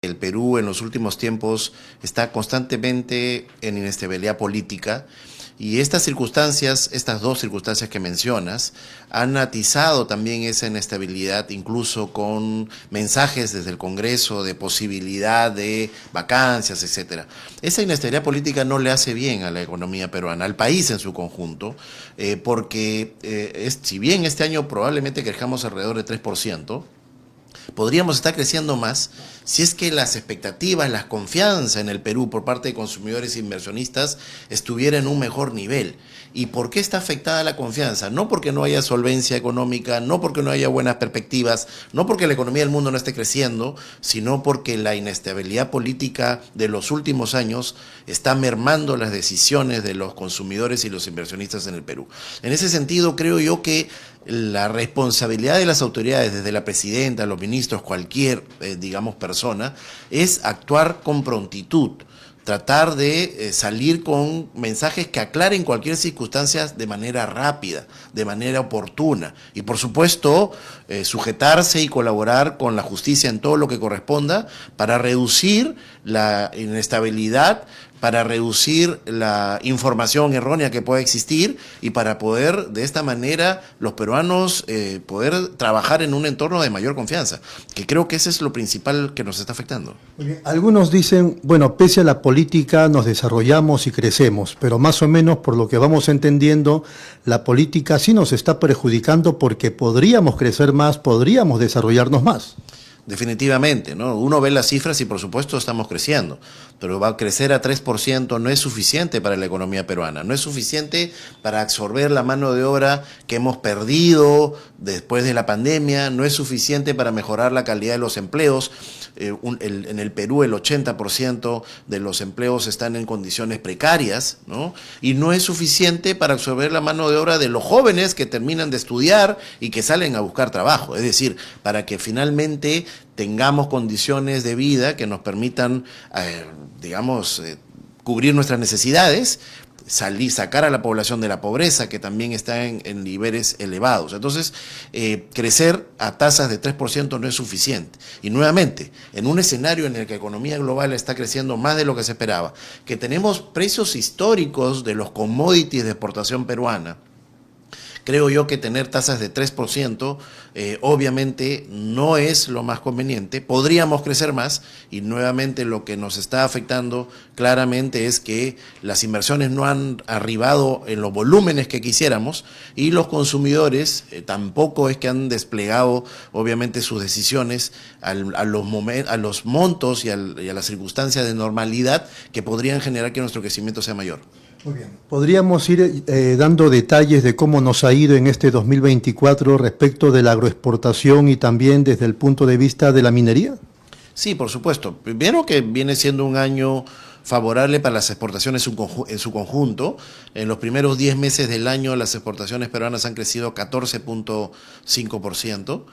El Perú en los últimos tiempos está constantemente en inestabilidad política y estas circunstancias, estas dos circunstancias que mencionas, han atizado también esa inestabilidad, incluso con mensajes desde el Congreso de posibilidad de vacancias, etcétera. Esa inestabilidad política no le hace bien a la economía peruana, al país en su conjunto, porque si bien este año probablemente crezcamos alrededor de 3%, podríamos estar creciendo más si es que las expectativas, la confianza en el Perú por parte de consumidores e inversionistas estuviera en un mejor nivel. ¿Y por qué está afectada la confianza? No porque no haya solvencia económica, no porque no haya buenas perspectivas, no porque la economía del mundo no esté creciendo, sino porque la inestabilidad política de los últimos años está mermando las decisiones de los consumidores y los inversionistas en el Perú. En ese sentido, creo yo que la responsabilidad de las autoridades, desde la presidenta, los ministros, cualquier, digamos, persona, es actuar con prontitud, tratar de salir con mensajes que aclaren cualquier circunstancia de manera rápida, de manera oportuna. Y por supuesto, sujetarse y colaborar con la justicia en todo lo que corresponda para reducir la inestabilidad, para reducir la información errónea que pueda existir y para poder, de esta manera, los peruanos poder trabajar en un entorno de mayor confianza, que creo que ese es lo principal que nos está afectando. Algunos dicen, bueno, pese a la política nos desarrollamos y crecemos, pero más o menos por lo que vamos entendiendo, la política sí nos está perjudicando porque podríamos crecer más, podríamos desarrollarnos más. Definitivamente, ¿no? Uno ve las cifras y por supuesto estamos creciendo, pero va a crecer a 3% no es suficiente para la economía peruana, no es suficiente para absorber la mano de obra que hemos perdido después de la pandemia, no es suficiente para mejorar la calidad de los empleos. En el Perú el 80% de los empleos están en condiciones precarias, ¿no? Y no es suficiente para absorber la mano de obra de los jóvenes que terminan de estudiar y que salen a buscar trabajo, es decir, para que finalmente tengamos condiciones de vida que nos permitan, digamos, cubrir nuestras necesidades, sacar a la población de la pobreza, que también está en niveles elevados. Entonces, crecer a tasas de 3% no es suficiente. Y nuevamente, en un escenario en el que la economía global está creciendo más de lo que se esperaba, que tenemos precios históricos de los commodities de exportación peruana, creo yo que tener tasas de 3% obviamente no es lo más conveniente. Podríamos crecer más y nuevamente lo que nos está afectando claramente es que las inversiones no han arribado en los volúmenes que quisiéramos y los consumidores tampoco es que han desplegado obviamente sus decisiones a los montos y a las circunstancias de normalidad que podrían generar que nuestro crecimiento sea mayor. Muy bien. ¿Podríamos ir dando detalles de cómo nos ha ido en este 2024 respecto de la agroexportación y también desde el punto de vista de la minería? Sí, por supuesto. Primero que viene siendo un año favorable para las exportaciones en su conjunto. En los primeros 10 meses del año las exportaciones peruanas han crecido 14.5%.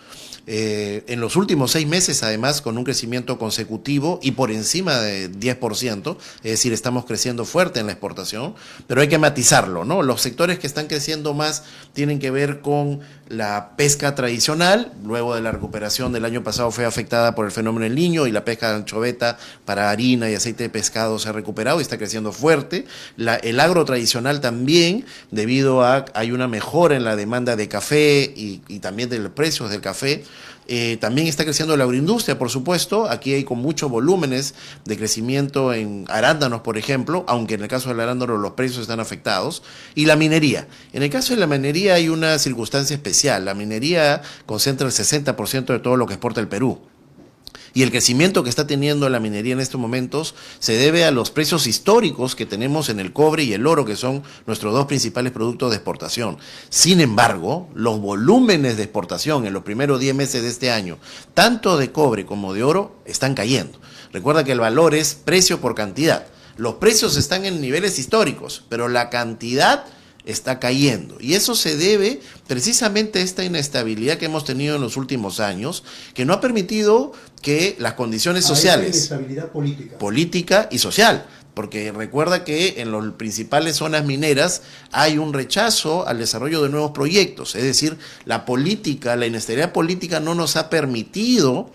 En los últimos 6 meses, además, con un crecimiento consecutivo y por encima de 10%, es decir, estamos creciendo fuerte en la exportación, pero hay que matizarlo, ¿no? Los sectores que están creciendo más tienen que ver con la pesca tradicional, luego de la recuperación del año pasado fue afectada por el fenómeno del Niño y la pesca de anchoveta para harina y aceite de pescado se ha recuperado y está creciendo fuerte. El agro tradicional también, debido a hay una mejora en la demanda de café y también de los precios del café. También está creciendo la agroindustria, por supuesto. Aquí hay con muchos volúmenes de crecimiento en arándanos, por ejemplo, aunque en el caso del arándano los precios están afectados. Y la minería. En el caso de la minería hay una circunstancia especial. La minería concentra el 60% de todo lo que exporta el Perú. Y el crecimiento que está teniendo la minería en estos momentos se debe a los precios históricos que tenemos en el cobre y el oro, que son nuestros dos principales productos de exportación. Sin embargo, los volúmenes de exportación en los primeros 10 meses de este año, tanto de cobre como de oro, están cayendo. Recuerda que el valor es precio por cantidad. Los precios están en niveles históricos, pero la cantidad está cayendo. Y eso se debe precisamente a esta inestabilidad que hemos tenido en los últimos años, que no ha permitido que las condiciones sociales, inestabilidad política y social, porque recuerda que en las principales zonas mineras hay un rechazo al desarrollo de nuevos proyectos, es decir, la política, la inestabilidad política no nos ha permitido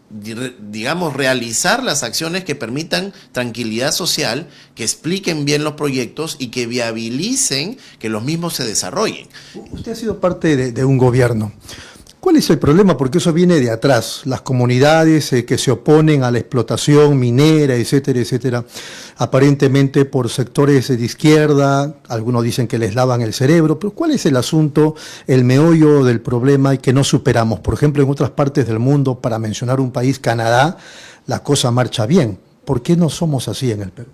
digamos, realizar las acciones que permitan tranquilidad social, que expliquen bien los proyectos y que viabilicen que los mismos se desarrollen. Usted ha sido parte de un gobierno. ¿Cuál es el problema? Porque eso viene de atrás. Las comunidades que se oponen a la explotación minera, etcétera, etcétera, aparentemente por sectores de izquierda, algunos dicen que les lavan el cerebro, pero ¿cuál es el asunto, el meollo del problema y que no superamos? Por ejemplo, en otras partes del mundo, para mencionar un país, Canadá, la cosa marcha bien. ¿Por qué no somos así en el Perú?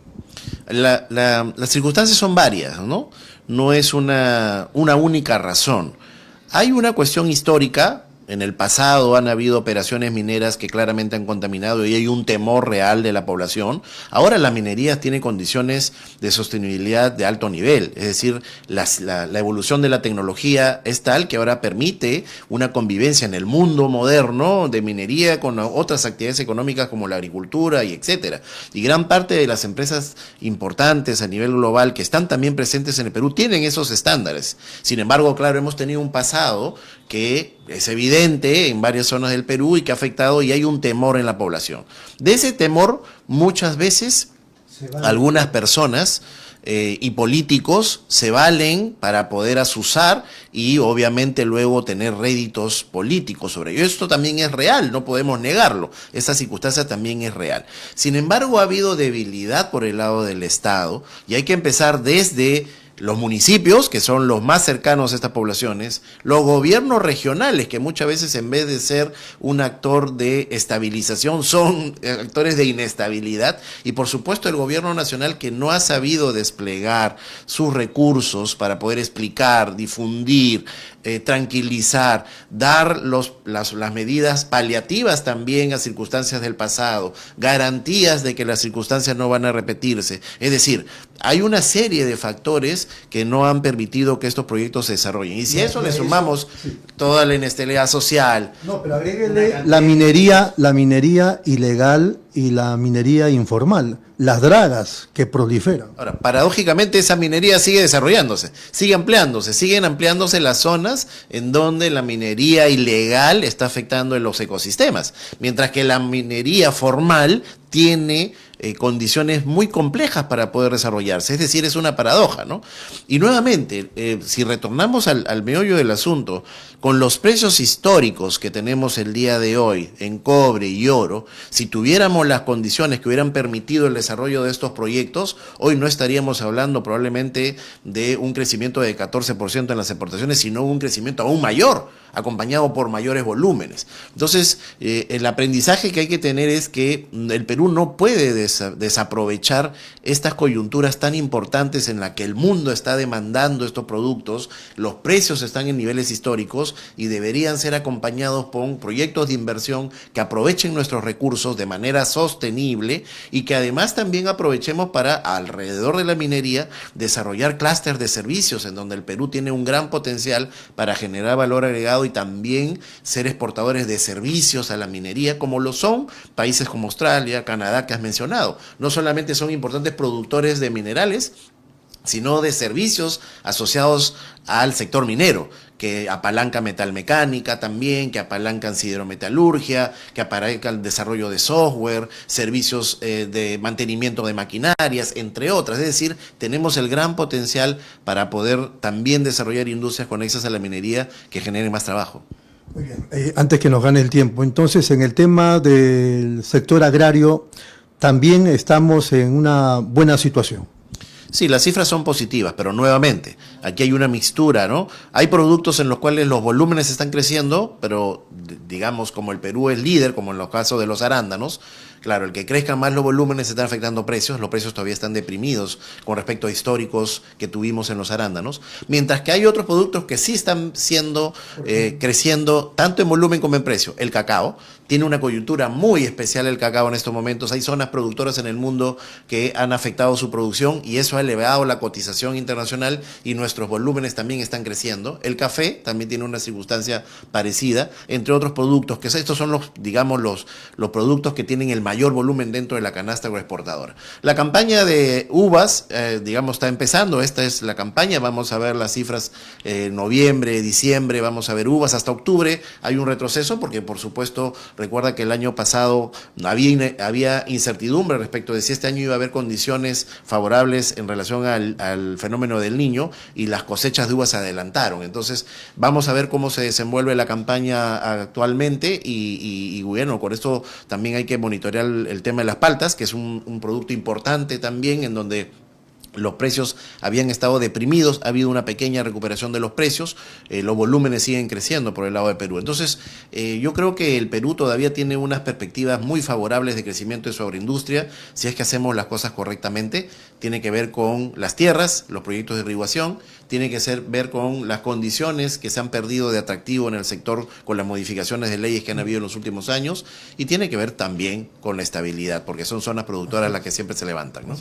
Las circunstancias son varias, ¿no? No es una única razón. Hay una cuestión histórica. En el pasado han habido operaciones mineras que claramente han contaminado y hay un temor real de la población. Ahora la minería tiene condiciones de sostenibilidad de alto nivel, es decir, la evolución de la tecnología es tal que ahora permite una convivencia en el mundo moderno de minería con otras actividades económicas como la agricultura y etcétera. Y gran parte de las empresas importantes a nivel global que están también presentes en el Perú tienen esos estándares. Sin embargo, claro, hemos tenido un pasado que es evidente en varias zonas del Perú y que ha afectado, y hay un temor en la población. De ese temor, muchas veces, algunas personas y políticos se valen para poder azuzar y obviamente luego tener réditos políticos sobre ello. Esto también es real, no podemos negarlo. Esta circunstancia también es real. Sin embargo, ha habido debilidad por el lado del Estado y hay que empezar desde los municipios, que son los más cercanos a estas poblaciones, los gobiernos regionales, que muchas veces en vez de ser un actor de estabilización, son actores de inestabilidad, y por supuesto el gobierno nacional, que no ha sabido desplegar sus recursos para poder explicar, difundir, tranquilizar, dar las medidas paliativas también a circunstancias del pasado, garantías de que las circunstancias no van a repetirse. Es decir, hay una serie de factores que no han permitido que estos proyectos se desarrollen. Y si a eso le sumamos toda la inestabilidad social. No, pero agréguele la minería ilegal y la minería informal, las dragas que proliferan. Ahora, paradójicamente esa minería sigue desarrollándose, siguen ampliándose las zonas en donde la minería ilegal está afectando en los ecosistemas, mientras que la minería formal tiene condiciones muy complejas para poder desarrollarse. Es decir, es una paradoja, ¿no? Y nuevamente, si retornamos al meollo del asunto, con los precios históricos que tenemos el día de hoy en cobre y oro, si tuviéramos las condiciones que hubieran permitido el desarrollo de estos proyectos, hoy no estaríamos hablando probablemente de un crecimiento de 14% en las exportaciones, sino un crecimiento aún mayor, acompañado por mayores volúmenes. Entonces, el aprendizaje que hay que tener es que el Perú no puede desaprovechar estas coyunturas tan importantes en la que el mundo está demandando estos productos, los precios están en niveles históricos y deberían ser acompañados con proyectos de inversión que aprovechen nuestros recursos de manera sostenible y que además también aprovechemos para, alrededor de la minería, desarrollar clústeres de servicios en donde el Perú tiene un gran potencial para generar valor agregado y también ser exportadores de servicios a la minería, como lo son países como Australia, Canadá, que has mencionado. No solamente son importantes productores de minerales, sino de servicios asociados al sector minero, que apalanca metalmecánica también, que apalancan siderometalurgia, que apalancan el desarrollo de software, servicios de mantenimiento de maquinarias, entre otras. Es decir, tenemos el gran potencial para poder también desarrollar industrias conexas a la minería que generen más trabajo. Muy bien. Antes que nos gane el tiempo, entonces, en el tema del sector agrario, también estamos en una buena situación. Sí, las cifras son positivas, pero nuevamente, aquí hay una mixtura, ¿no? Hay productos en los cuales los volúmenes están creciendo, pero digamos, como el Perú es líder, como en los casos de los arándanos, claro, el que crezcan más los volúmenes están afectando precios, los precios todavía están deprimidos con respecto a históricos que tuvimos en los arándanos, mientras que hay otros productos que sí están siendo creciendo tanto en volumen como en precio. El cacao tiene una coyuntura muy especial, el cacao en estos momentos. Hay zonas productoras en el mundo que han afectado su producción y eso ha elevado la cotización internacional y nuestros volúmenes también están creciendo. El café también tiene una circunstancia parecida, entre otros productos, que estos son los, digamos, los productos que tienen el mayor volumen dentro de la canasta agroexportadora. La campaña de uvas, digamos, está empezando. Esta es la campaña, vamos a ver las cifras noviembre, diciembre, vamos a ver uvas hasta octubre. Hay un retroceso porque, por supuesto, Recuerda que el año pasado había incertidumbre respecto de si este año iba a haber condiciones favorables en relación al fenómeno del Niño, y las cosechas de uvas se adelantaron. Entonces vamos a ver cómo se desenvuelve la campaña actualmente y bueno, con esto también hay que monitorear el tema de las paltas, que es un producto importante también, en donde los precios habían estado deprimidos, ha habido una pequeña recuperación de los precios, los volúmenes siguen creciendo por el lado de Perú. Entonces, yo creo que el Perú todavía tiene unas perspectivas muy favorables de crecimiento de su agroindustria, si es que hacemos las cosas correctamente. Tiene que ver con las tierras, los proyectos de irrigación, tiene que ver con las condiciones que se han perdido de atractivo en el sector con las modificaciones de leyes que han habido en los últimos años, y tiene que ver también con la estabilidad, porque son zonas productoras las que siempre se levantan, ¿no?